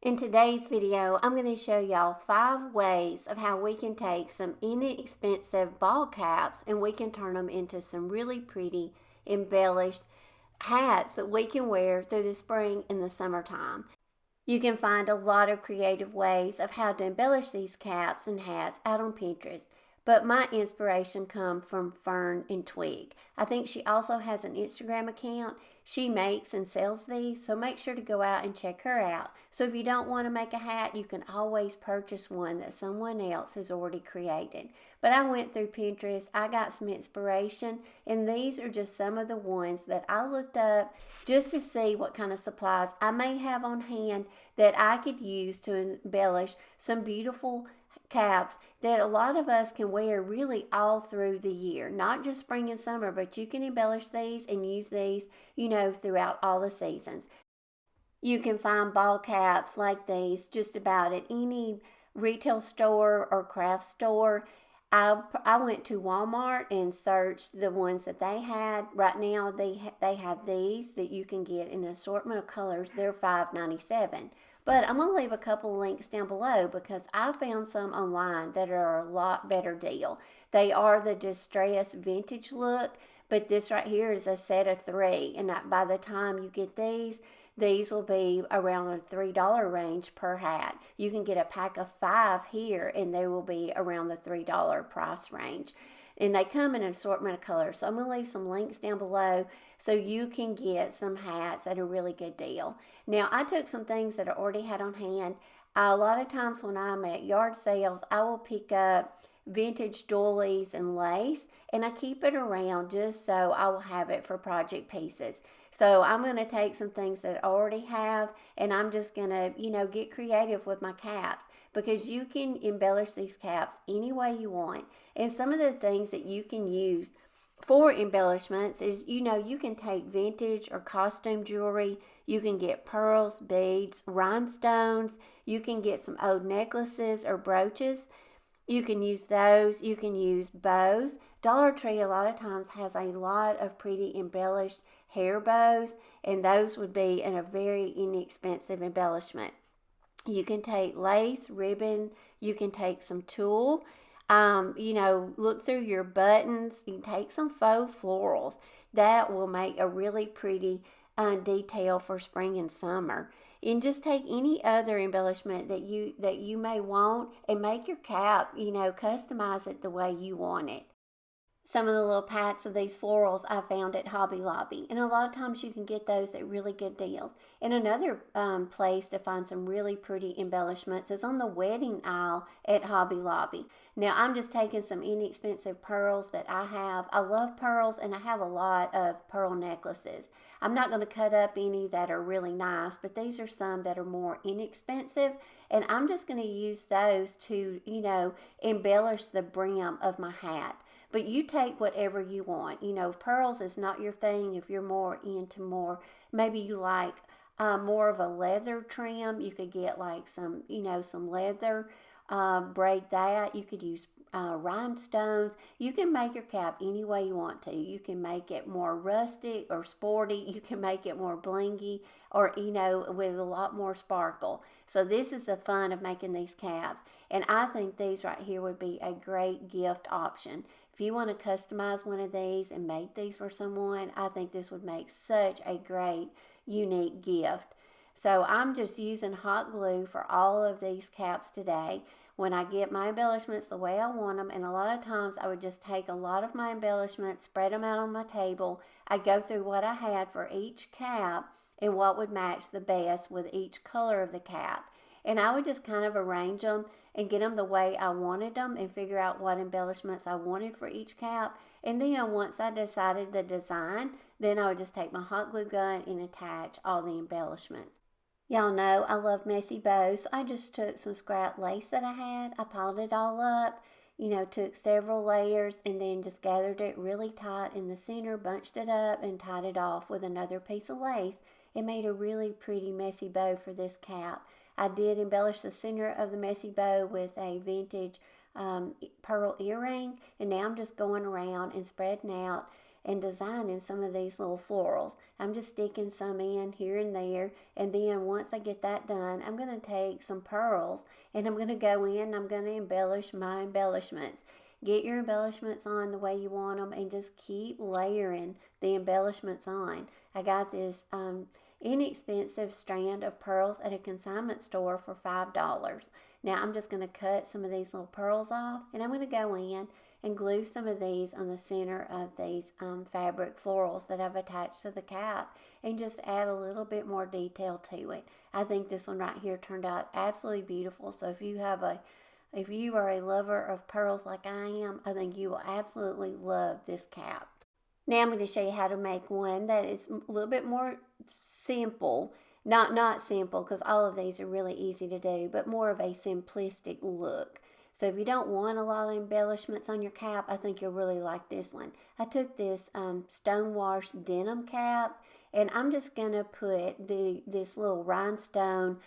In today's video, I'm going to show y'all 5 ways of how we can take some inexpensive ball caps and we can turn them into some really pretty embellished hats that we can wear through the spring and the summertime. You can find a lot of creative ways of how to embellish these caps and hats out on Pinterest, but my inspiration comes from Fern and Twig. I think she also has an Instagram account. She makes and sells these, so make sure to go out and check her out. So if you don't want to make a hat, you can always purchase one that someone else has already created. But I went through Pinterest, I got some inspiration, and these are just some of the ones that I looked up just to see what kind of supplies I may have on hand that I could use to embellish some beautiful caps that a lot of us can wear really all through the year, not just spring and summer, but you can embellish these and use these, throughout all the seasons. You can find ball caps like these just about at any retail store or craft store. I went to Walmart and searched the ones that they had. Right now they have these that you can get in an assortment of colors. They're $5.97. But I'm going to leave a couple of links down below because I found some online that are a lot better deal. They are the distressed vintage look, but this right here is a set of 3. And by the time you get these will be around the $3 range per hat. You can get a pack of 5 here and they will be around the $3 price range. And they come in an assortment of colors. So I'm going to leave some links down below so you can get some hats at a really good deal. Now, I took some things that I already had on hand. A lot of times when I'm at yard sales, I will pick up vintage doilies and lace, and I keep it around just so I will have it for project pieces. So I'm going to take some things that I already have, and I'm just going to, get creative with my caps because you can embellish these caps any way you want. And some of the things that you can use for embellishments is, you can take vintage or costume jewelry. You can get pearls, beads, rhinestones. You can get some old necklaces or brooches. You can use those. You can use bows. Dollar Tree a lot of times has a lot of pretty embellished hair bows, and those would be in a very inexpensive embellishment. You can take lace, ribbon. You can take some tulle. Look through your buttons. You can take some faux florals. That will make a really pretty detail for spring and summer. And just take any other embellishment that you may want and make your cap, customize it the way you want it. Some of the little packs of these florals I found at Hobby Lobby, and a lot of times you can get those at really good deals. And another place to find some really pretty embellishments is on the wedding aisle at Hobby Lobby. Now I'm just taking some inexpensive pearls that I have. I love pearls and I have a lot of pearl necklaces. I'm not going to cut up any that are really nice, but these are some that are more inexpensive, and I'm just going to use those to, embellish the brim of my hat. But you take whatever you want. If pearls is not your thing, if you're more into maybe you like more of a leather trim, you could get like some leather, braid that. You could use rhinestones. You can make your cap any way you want to. You can make it more rustic or sporty. You can make it more blingy or, with a lot more sparkle. So this is the fun of making these caps. And I think these right here would be a great gift option. If you want to customize one of these and make these for someone, I think this would make such a great, unique gift. So I'm just using hot glue for all of these caps today. When I get my embellishments the way I want them, and a lot of times I would just take a lot of my embellishments, spread them out on my table. I'd go through what I had for each cap and what would match the best with each color of the cap. And I would just kind of arrange them and get them the way I wanted them and figure out what embellishments I wanted for each cap. And then once I decided the design, then I would just take my hot glue gun and attach all the embellishments. Y'all know I love messy bows, so I just took some scrap lace that I had. I piled it all up, took several layers and then just gathered it really tight in the center, bunched it up, and tied it off with another piece of lace. It made a really pretty messy bow for this cap. I did embellish the center of the messy bow with a vintage pearl earring, and now I'm just going around and spreading out and designing some of these little florals. I'm just sticking some in here and there, and then once I get that done, I'm going to take some pearls and I'm going to go in and I'm going to embellish my embellishments. Get your embellishments on the way you want them and just keep layering the embellishments on. I got this inexpensive strand of pearls at a consignment store for $5. Now I'm just going to cut some of these little pearls off, and I'm going to go in and glue some of these on the center of these fabric florals that I've attached to the cap, and just add a little bit more detail to it. I think this one right here turned out absolutely beautiful. So if you are a lover of pearls like I am, I think you will absolutely love this cap. Now I'm going to show you how to make one that is a little bit more simple. Not simple, because all of these are really easy to do, but more of a simplistic look. So if you don't want a lot of embellishments on your cap, I think you'll really like this one. I took this stone-wash denim cap, and I'm just going to put this little rhinestone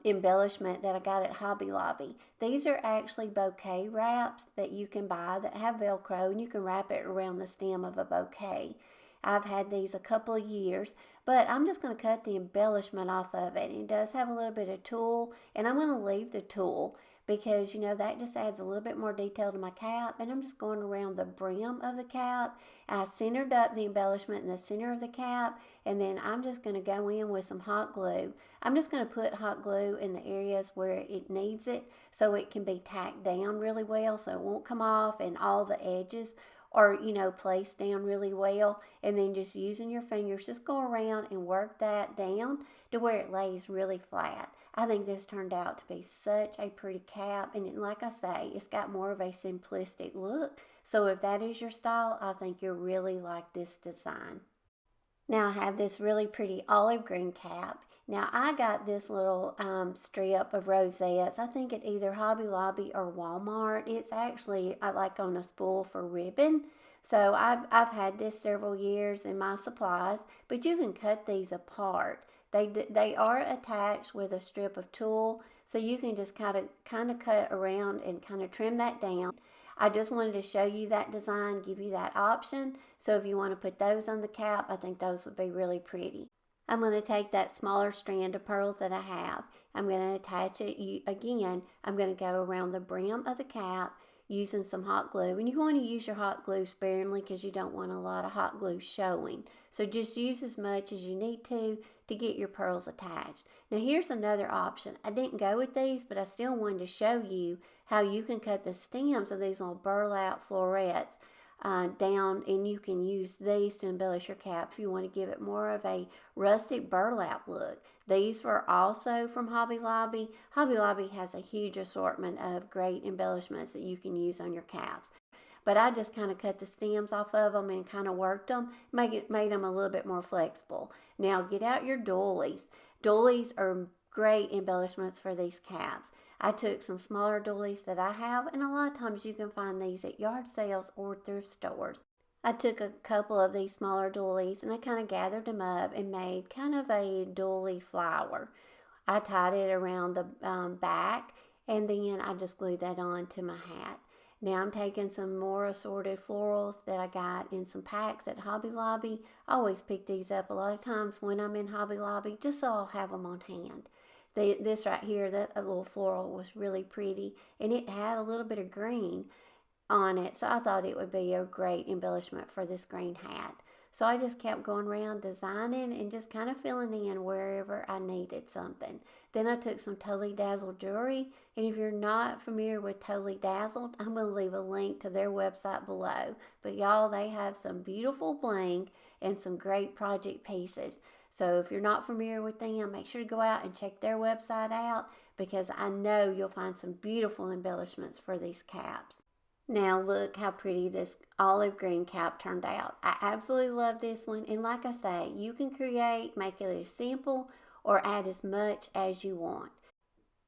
embellishment that I got at Hobby Lobby. These are actually bouquet wraps that you can buy that have Velcro, and you can wrap it around the stem of a bouquet. I've had these a couple of years, but I'm just going to cut the embellishment off of it. It does have a little bit of tulle, and I'm going to leave the tulle because, that just adds a little bit more detail to my cap. And I'm just going around the brim of the cap. I centered up the embellishment in the center of the cap, and then I'm just going to go in with some hot glue. I'm just going to put hot glue in the areas where it needs it so it can be tacked down really well, so it won't come off, and all the edges are, placed down really well. And then just using your fingers, just go around and work that down to where it lays really flat. I think this turned out to be such a pretty cap, and like I say, it's got more of a simplistic look. So if that is your style, I think you'll really like this design. Now I have this really pretty olive green cap. Now I got this little strip of rosettes, I think at either Hobby Lobby or Walmart. It's actually like on a spool for ribbon. So I've had this several years in my supplies, but you can cut these apart. They are attached with a strip of tulle, so you can just kind of cut around and kind of trim that down. I just wanted to show you that design, give you that option. So if you want to put those on the cap, I think those would be really pretty. I'm going to take that smaller strand of pearls that I have. I'm going to attach it again. I'm going to go around the brim of the cap using some hot glue. And you want to use your hot glue sparingly because you don't want a lot of hot glue showing. So just use as much as you need to get your pearls attached. Now here's another option. I didn't go with these, but I still wanted to show you how you can cut the stems of these little burlap florets down, and you can use these to embellish your cap if you want to give it more of a rustic burlap look. These were also from Hobby Lobby. Hobby Lobby has a huge assortment of great embellishments that you can use on your caps. But I just kind of cut the stems off of them and kind of worked them, made them a little bit more flexible. Now get out your doilies. Doilies are great embellishments for these caps. I took some smaller doilies that I have, and a lot of times you can find these at yard sales or thrift stores. I took a couple of these smaller doilies and I kind of gathered them up and made kind of a doily flower. I tied it around the back, and then I just glued that on to my hat. Now I'm taking some more assorted florals that I got in some packs at Hobby Lobby. I always pick these up a lot of times when I'm in Hobby Lobby, just so I'll have them on hand. This right here, that little floral was really pretty, and it had a little bit of green on it, so I thought it would be a great embellishment for this green hat. So I just kept going around designing and just kind of filling in wherever I needed something. Then I took some Totally Dazzled jewelry, and if you're not familiar with Totally Dazzled, I'm going to leave a link to their website below. But y'all, they have some beautiful bling and some great project pieces. So if you're not familiar with them, make sure to go out and check their website out, because I know you'll find some beautiful embellishments for these caps. Now look how pretty this olive green cap turned out. I absolutely love this one, and like I say, you can make it as simple or add as much as you want.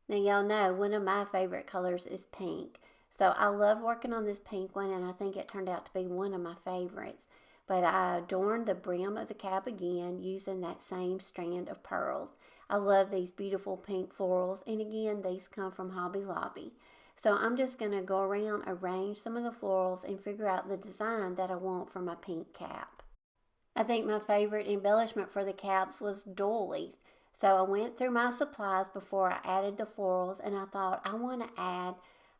Now y'all know one of my favorite colors is pink, so I love working on this pink one, and I think it turned out to be one of my favorites. But I adorned the brim of the cap again using that same strand of pearls. I love these beautiful pink florals, and again, these come from Hobby Lobby. So I'm just going to go around, arrange some of the florals, and figure out the design that I want for my pink cap. I think my favorite embellishment for the caps was doilies. So I went through my supplies before I added the florals, and I thought I want to add,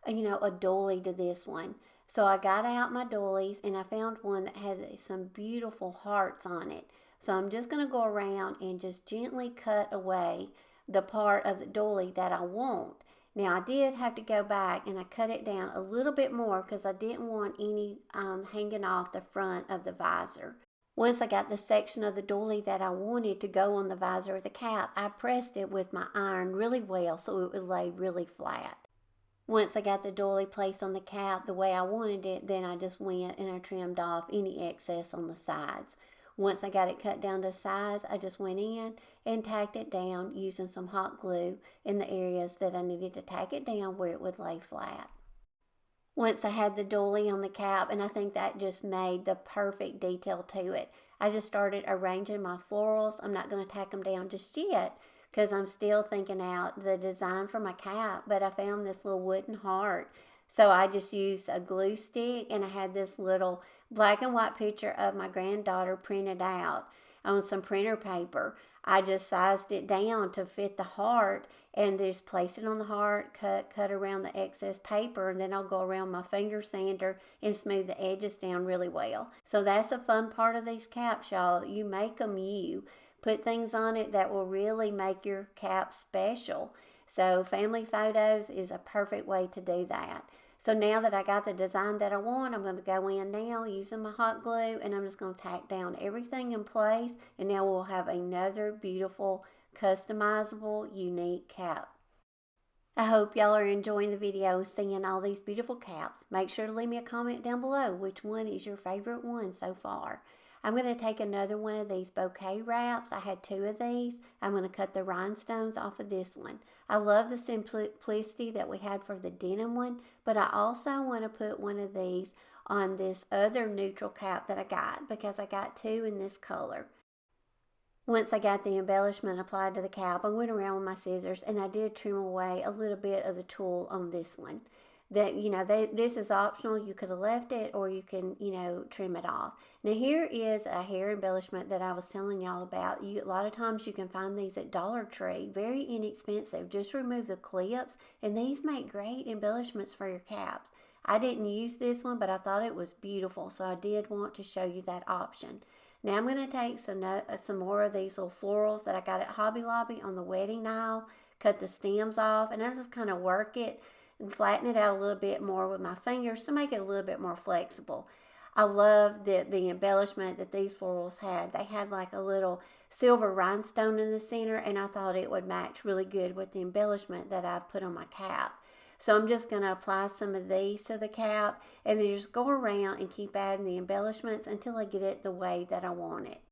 a doily to this one. So I got out my doilies and I found one that had some beautiful hearts on it. So I'm just going to go around and just gently cut away the part of the doily that I want. Now I did have to go back and I cut it down a little bit more because I didn't want any hanging off the front of the visor. Once I got the section of the doily that I wanted to go on the visor of the cap, I pressed it with my iron really well so it would lay really flat. Once I got the doily placed on the cap the way I wanted it, then I just went and I trimmed off any excess on the sides. Once I got it cut down to size, I just went in and tacked it down using some hot glue in the areas that I needed to tack it down where it would lay flat. Once I had the doily on the cap, and I think that just made the perfect detail to it. I just started arranging my florals. I'm not going to tack them down just yet because I'm still thinking out the design for my cap, but I found this little wooden heart. So I just used a glue stick, and I had this little black and white picture of my granddaughter printed out on some printer paper. I just sized it down to fit the heart and just place it on the heart, cut around the excess paper, and then I'll go around my finger sander and smooth the edges down really well. So that's the fun part of these caps, y'all. You make them you. Put things on it that will really make your cap special. So family photos is a perfect way to do that. So now that I got the design that I want, I'm going to go in now using my hot glue, and I'm just going to tack down everything in place, and now we'll have another beautiful, customizable, unique cap. I hope y'all are enjoying the video, seeing all these beautiful caps. Make sure to leave me a comment down below which one is your favorite one so far. I'm going to take another one of these bouquet wraps. I had 2 of these. I'm going to cut the rhinestones off of this one. I love the simplicity that we had for the denim one, but I also want to put one of these on this other neutral cap that I got because I got 2 in this color. Once I got the embellishment applied to the cap, I went around with my scissors and I did trim away a little bit of the tulle on this one. This is optional. You could have left it or you can, trim it off. Now here is a hair embellishment that I was telling y'all about. A lot of times you can find these at Dollar Tree. Very inexpensive. Just remove the clips and these make great embellishments for your caps. I didn't use this one, but I thought it was beautiful, so I did want to show you that option. Now I'm going to take some more of these little florals that I got at Hobby Lobby on the wedding aisle, cut the stems off, and I just kind of work it and flatten it out a little bit more with my fingers to make it a little bit more flexible. I love the embellishment that these florals had. They had like a little silver rhinestone in the center, and I thought it would match really good with the embellishment that I've put on my cap. So I'm just going to apply some of these to the cap and then just go around and keep adding the embellishments until I get it the way that I want it.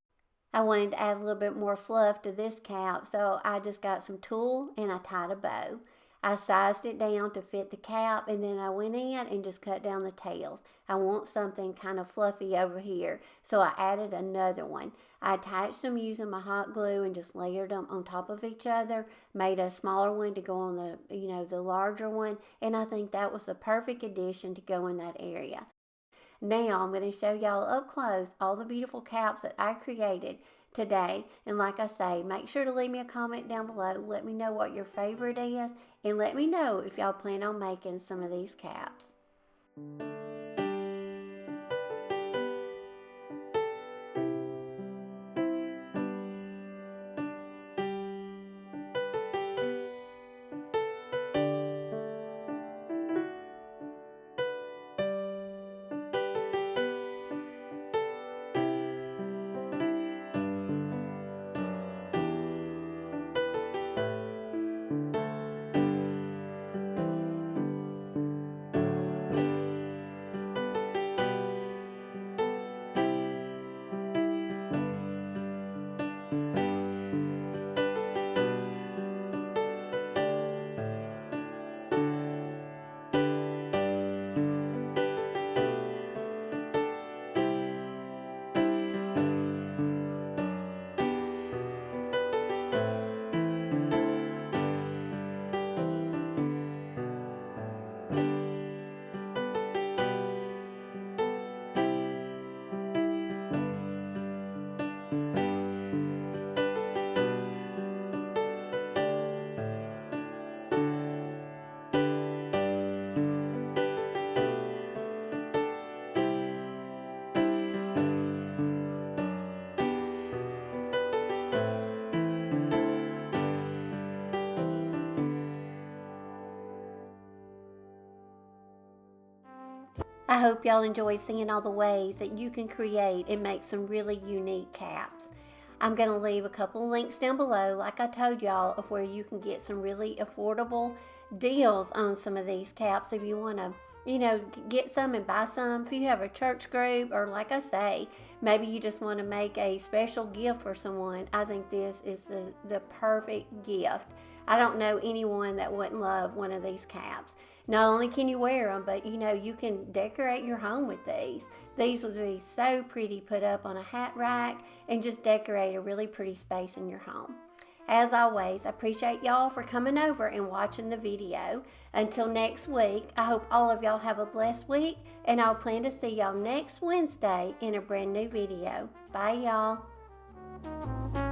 I wanted to add a little bit more fluff to this cap, so I just got some tulle and I tied a bow. I sized it down to fit the cap, and then I went in and just cut down the tails. I want something kind of fluffy over here, so I added another one. I attached them using my hot glue and just layered them on top of each other, made a smaller one to go on the larger one, and I think that was the perfect addition to go in that area. Now I'm going to show y'all up close all the beautiful caps that I created today. And like I say, make sure to leave me a comment down below. Let me know what your favorite is, and let me know if y'all plan on making some of these caps. I hope y'all enjoyed seeing all the ways that you can create and make some really unique caps. I'm going to leave a couple links down below, like I told y'all, of where you can get some really affordable deals on some of these caps if you want to, get some and buy some. If you have a church group, or like I say, maybe you just want to make a special gift for someone, I think this is the perfect gift. I don't know anyone that wouldn't love one of these caps. Not only can you wear them, but you can decorate your home with these. These would be so pretty put up on a hat rack and just decorate a really pretty space in your home. As always, I appreciate y'all for coming over and watching the video. Until next week, I hope all of y'all have a blessed week, and I'll plan to see y'all next Wednesday in a brand new video. Bye, y'all.